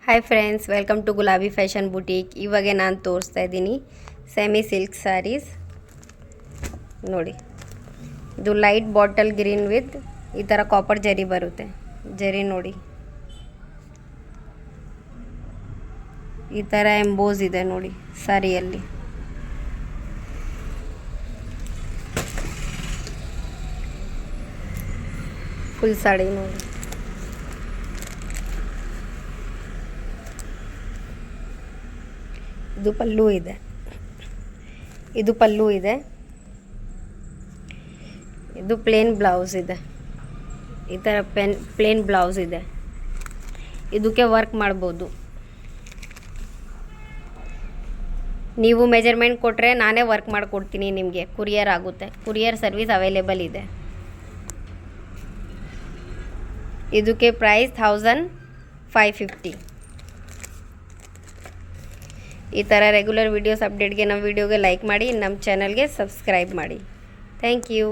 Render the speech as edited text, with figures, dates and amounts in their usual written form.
Hi friends, welcome to ಗುಲಾಬಿ fashion boutique. ಇವಾಗ ನಾನು ತೋರಿಸ್ತಾ ಇದ್ದೀನಿ ಸೆಮಿ ಸಿಲ್ಕ್ ಸ್ಯಾರೀಸ್. ನೋಡಿ, ಇದು ಲೈಟ್ ಬಾಟಲ್ ಗ್ರೀನ್ ವಿತ್ ಈ ಥರ ಕಾಪರ್ ಜರಿ ಬರುತ್ತೆ. ಜರಿ ನೋಡಿ, ಈ ಥರ ಎಂಬೋಸ್ ಇದೆ ನೋಡಿ ಸ್ಯಾರಿಯಲ್ಲಿ. ಫುಲ್ ಸಾಡಿ ನೋಡಿ. ಇದು ಪಲ್ಲು ಇದೆ, ಇದು ಪಲ್ಲು ಇದೆ, ಇದು ಪ್ಲೇನ್ ಬ್ಲೌಸ್ ಇದೆ. ಈ ಥರ ಪ್ಲೇನ್ ಬ್ಲೌಸ್ ಇದೆ. ಇದಕ್ಕೆ ವರ್ಕ್ ಮಾಡ್ಬೋದು. ನೀವು ಮೆಜರ್ಮೆಂಟ್ ಕೊಟ್ಟರೆ ನಾನೇ ವರ್ಕ್ ಮಾಡಿಕೊಡ್ತೀನಿ ನಿಮಗೆ. ಕುರಿಯರ್ ಆಗುತ್ತೆ, ಕುರಿಯರ್ ಸರ್ವಿಸ್ ಅವೈಲೇಬಲ್ ಇದೆ. ಇದಕ್ಕೆ ಪ್ರೈಸ್ 1550. ಈ ಥರ ರೆಗ್ಯುಲರ್ ವೀಡಿಯೋಸ್ ಅಪ್ಡೇಟ್ಗೆ ನಮ್ಮ ವೀಡಿಯೋಗೆ ಲೈಕ್ ಮಾಡಿ, ನಮ್ಮ ಚಾನಲ್ಗೆ ಸಬ್ಸ್ಕ್ರೈಬ್ ಮಾಡಿ. Thank you.